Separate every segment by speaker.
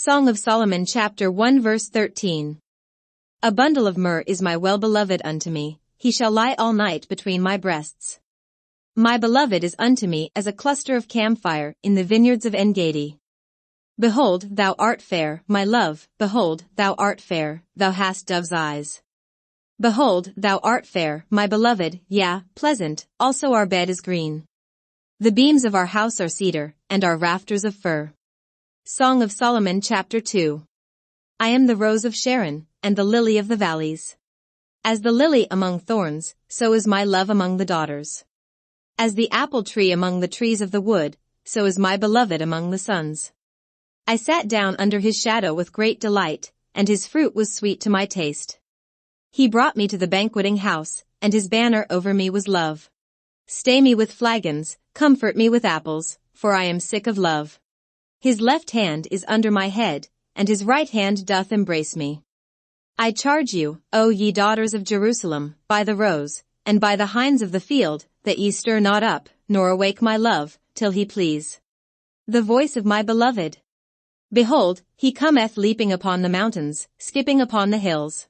Speaker 1: Song of Solomon chapter 1 verse 13. A bundle of myrrh is my well-beloved unto me, he shall lie all night between my breasts. My beloved is unto me as a cluster of camphire in the vineyards of En-Gedi. Behold, thou art fair, my love, behold, thou art fair, thou hast dove's eyes. Behold, thou art fair, my beloved, yea, pleasant, also our bed is green. The beams of our house are cedar, and our rafters of fir. Song of Solomon chapter 2. I am the rose of Sharon, and the lily of the valleys. As the lily among thorns, so is my love among the daughters. As the apple tree among the trees of the wood, so is my beloved among the sons. I sat down under his shadow with great delight, and his fruit was sweet to my taste. He brought me to the banqueting house, and his banner over me was love. Stay me with flagons, comfort me with apples, for I am sick of love. His left hand is under my head, and his right hand doth embrace me. I charge you, O ye daughters of Jerusalem, by the rose, and by the hinds of the field, that ye stir not up, nor awake my love, till he please. The voice of my beloved. Behold, he cometh leaping upon the mountains, skipping upon the hills.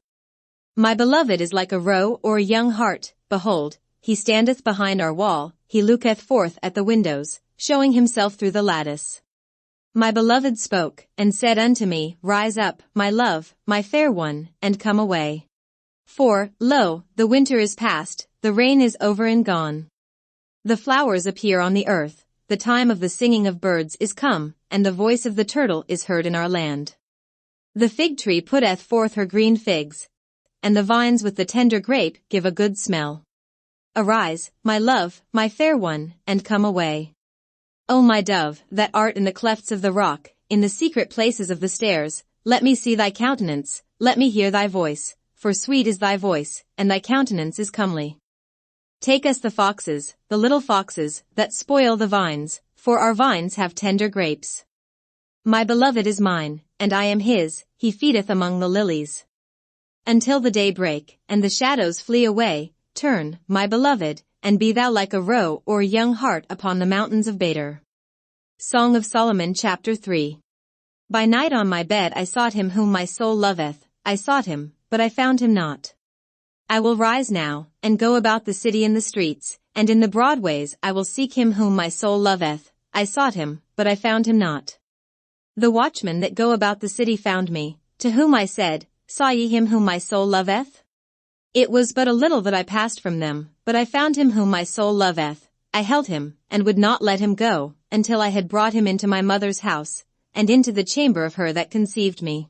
Speaker 1: My beloved is like a roe or a young hart, behold, he standeth behind our wall, he looketh forth at the windows, showing himself through the lattice. My beloved spoke, and said unto me, Rise up, my love, my fair one, and come away. For, lo, the winter is past, the rain is over and gone. The flowers appear on the earth, the time of the singing of birds is come, and the voice of the turtle is heard in our land. The fig tree putteth forth her green figs, and the vines with the tender grape give a good smell. Arise, my love, my fair one, and come away. O my dove, that art in the clefts of the rock, in the secret places of the stairs, let me see thy countenance, let me hear thy voice, for sweet is thy voice, and thy countenance is comely. Take us the foxes, the little foxes, that spoil the vines, for our vines have tender grapes. My beloved is mine, and I am his, he feedeth among the lilies. Until the day break, and the shadows flee away, turn, my beloved, and be thou like a roe or a young hart upon the mountains of Bader. Song of Solomon chapter 3. By night on my bed I sought him whom my soul loveth, I sought him, but I found him not. I will rise now, and go about the city in the streets, and in the broad ways I will seek him whom my soul loveth, I sought him, but I found him not. The watchmen that go about the city found me, to whom I said, Saw ye him whom my soul loveth? It was but a little that I passed from them, but I found him whom my soul loveth, I held him, and would not let him go, until I had brought him into my mother's house, and into the chamber of her that conceived me.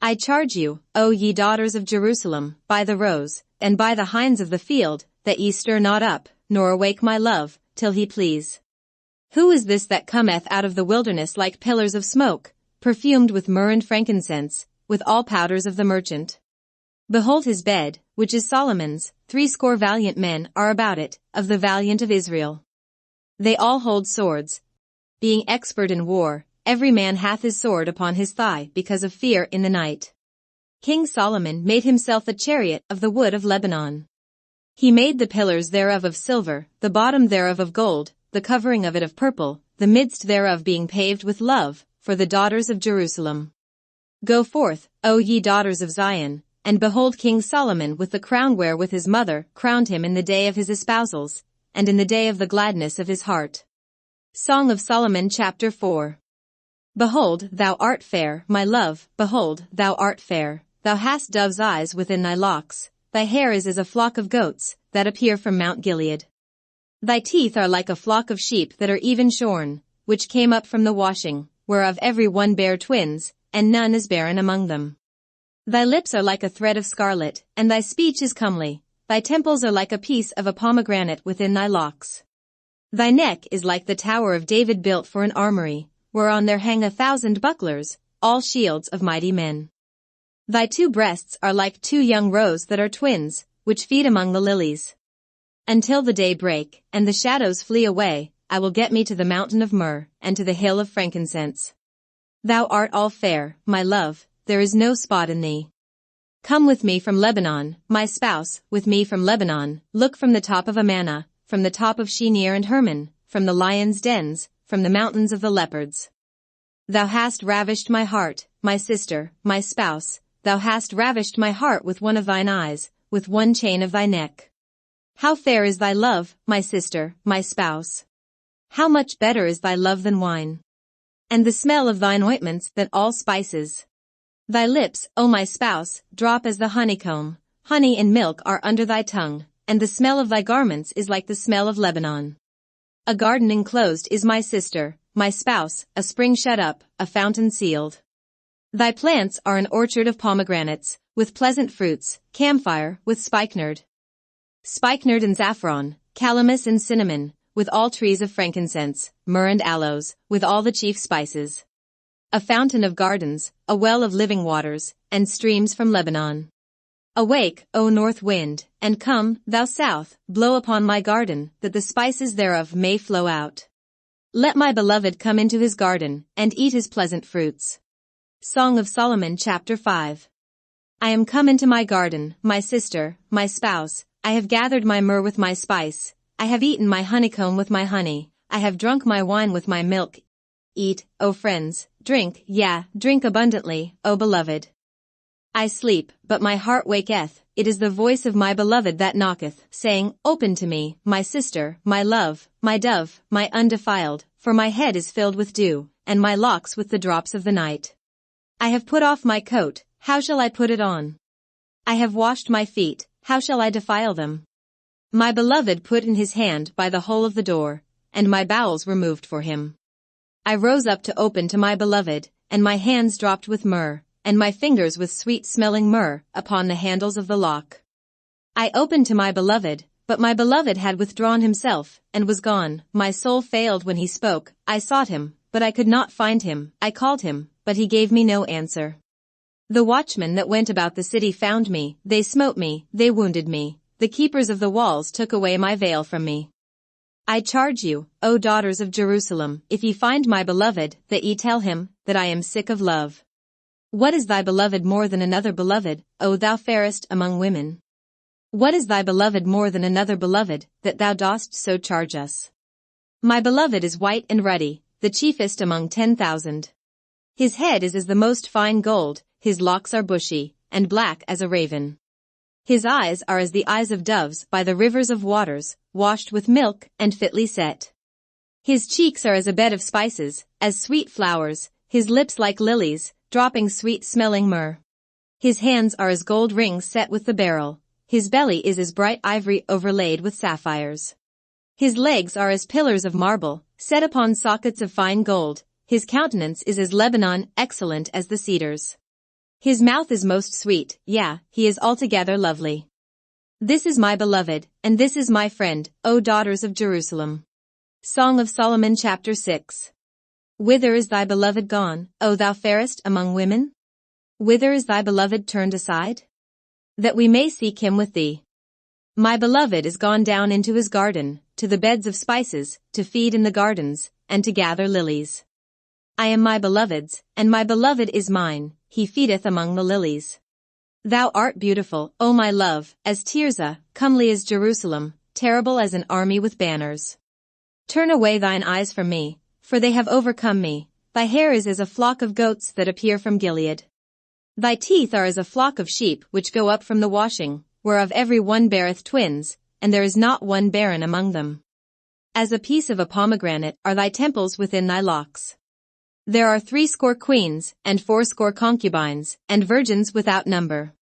Speaker 1: I charge you, O ye daughters of Jerusalem, by the rose, and by the hinds of the field, that ye stir not up, nor awake my love, till he please. Who is this that cometh out of the wilderness like pillars of smoke, perfumed with myrrh and frankincense, with all powders of the merchant? Behold his bed, which is Solomon's, 80 valiant men are about it, of the valiant of Israel. They all hold swords. Being expert in war, every man hath his sword upon his thigh because of fear in the night. King Solomon made himself a chariot of the wood of Lebanon. He made the pillars thereof of silver, the bottom thereof of gold, the covering of it of purple, the midst thereof being paved with love, for the daughters of Jerusalem. Go forth, O ye daughters of Zion, and behold King Solomon with the crown wherewith his mother crowned him in the day of his espousals, and in the day of the gladness of his heart. Song of Solomon chapter 4. Behold, thou art fair, my love, behold, thou art fair, thou hast dove's eyes within thy locks, thy hair is as a flock of goats, that appear from Mount Gilead. Thy teeth are like a flock of sheep that are even shorn, which came up from the washing, whereof every one bare twins, and none is barren among them. Thy lips are like a thread of scarlet, and thy speech is comely, thy temples are like a piece of a pomegranate within thy locks. Thy neck is like the tower of David built for an armory, whereon there hang 1,000 bucklers, all shields of mighty men. Thy two breasts are like two young roes that are twins, which feed among the lilies. Until the day break, and the shadows flee away, I will get me to the mountain of myrrh, and to the hill of frankincense. Thou art all fair, my love, there is no spot in thee. Come with me from Lebanon, my spouse, with me from Lebanon, look from the top of Amana, from the top of Shenir and Hermon, from the lions' dens, from the mountains of the leopards. Thou hast ravished my heart, my sister, my spouse, thou hast ravished my heart with one of thine eyes, with one chain of thy neck. How fair is thy love, my sister, my spouse! How much better is thy love than wine, and the smell of thine ointments than all spices. Thy lips, O my spouse, drop as the honeycomb, honey and milk are under thy tongue, and the smell of thy garments is like the smell of Lebanon. A garden enclosed is my sister, my spouse, a spring shut up, a fountain sealed. Thy plants are an orchard of pomegranates, with pleasant fruits, camphire, with spikenard and saffron, calamus and cinnamon, with all trees of frankincense, myrrh and aloes, with all the chief spices. A fountain of gardens, a well of living waters, and streams from Lebanon. Awake, O north wind, and come, thou south, blow upon my garden, that the spices thereof may flow out. Let my beloved come into his garden, and eat his pleasant fruits. Song of Solomon chapter 5. I am come into my garden, my sister, my spouse, I have gathered my myrrh with my spice, I have eaten my honeycomb with my honey, I have drunk my wine with my milk. Eat, O friends, drink, yea, drink abundantly, O beloved. I sleep, but my heart waketh, it is the voice of my beloved that knocketh, saying, Open to me, my sister, my love, my dove, my undefiled, for my head is filled with dew, and my locks with the drops of the night. I have put off my coat, how shall I put it on? I have washed my feet, how shall I defile them? My beloved put in his hand by the hole of the door, and my bowels were moved for him. I rose up to open to my beloved, and my hands dropped with myrrh, and my fingers with sweet-smelling myrrh, upon the handles of the lock. I opened to my beloved, but my beloved had withdrawn himself, and was gone. My soul failed when he spoke. I sought him, but I could not find him. I called him, but he gave me no answer. The watchmen that went about the city found me, they smote me, they wounded me. The keepers of the walls took away my veil from me. I charge you, O daughters of Jerusalem, if ye find my beloved, that ye tell him, that I am sick of love. What is thy beloved more than another beloved, O thou fairest among women? What is thy beloved more than another beloved, that thou dost so charge us? My beloved is white and ruddy, the chiefest among 10,000. His head is as the most fine gold, his locks are bushy, and black as a raven. His eyes are as the eyes of doves by the rivers of waters, washed with milk and fitly set. His cheeks are as a bed of spices, as sweet flowers, his lips like lilies, dropping sweet-smelling myrrh. His hands are as gold rings set with the beryl, his belly is as bright ivory overlaid with sapphires. His legs are as pillars of marble, set upon sockets of fine gold, his countenance is as Lebanon, excellent as the cedars. His mouth is most sweet, yea, he is altogether lovely. This is my beloved, and this is my friend, O daughters of Jerusalem. Song of Solomon chapter 6. Whither is thy beloved gone, O thou fairest among women? Whither is thy beloved turned aside? That we may seek him with thee. My beloved is gone down into his garden, to the beds of spices, to feed in the gardens, and to gather lilies. I am my beloved's, and my beloved is mine, he feedeth among the lilies. Thou art beautiful, O my love, as Tirzah, comely as Jerusalem, terrible as an army with banners. Turn away thine eyes from me, for they have overcome me. Thy hair is as a flock of goats that appear from Gilead. Thy teeth are as a flock of sheep which go up from the washing, whereof every one beareth twins, and there is not one barren among them. As a piece of a pomegranate are thy temples within thy locks. There are 80 queens, and 80 concubines, and virgins without number.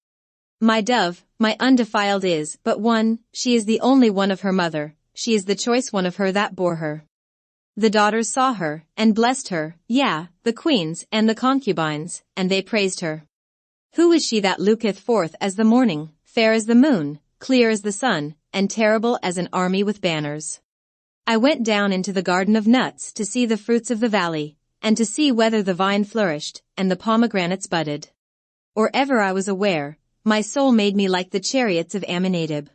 Speaker 1: My dove, my undefiled is but one, she is the only one of her mother, she is the choice one of her that bore her. The daughters saw her, and blessed her, yea, the queens and the concubines, and they praised her. Who is she that looketh forth as the morning, fair as the moon, clear as the sun, and terrible as an army with banners? I went down into the garden of nuts to see the fruits of the valley, and to see whether the vine flourished, and the pomegranates budded. Or ever I was aware, my soul made me like the chariots of Amminadab.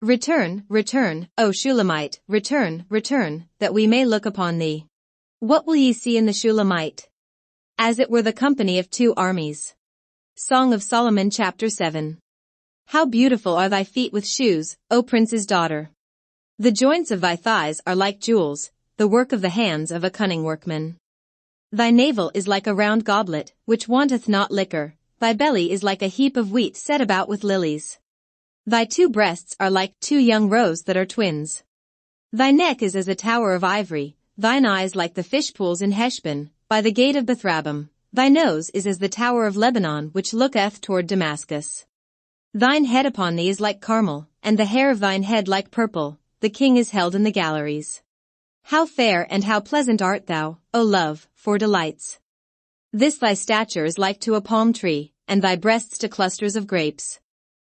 Speaker 1: Return, return, O Shulamite, return, return, that we may look upon thee. What will ye see in the Shulamite? As it were the company of 2 armies. Song of Solomon chapter 7. How beautiful are thy feet with shoes, O prince's daughter! The joints of thy thighs are like jewels, the work of the hands of a cunning workman. Thy navel is like a round goblet, which wanteth not liquor, thy belly is like a heap of wheat set about with lilies. Thy two breasts are like two young roes that are twins. Thy neck is as a tower of ivory, thine eyes like the fish pools in Heshbon, by the gate of Bethrabim, thy nose is as the tower of Lebanon which looketh toward Damascus. Thine head upon thee is like Carmel, and the hair of thine head like purple, the king is held in the galleries. How fair and how pleasant art thou, O love, for delights! This thy stature is like to a palm tree, and thy breasts to clusters of grapes.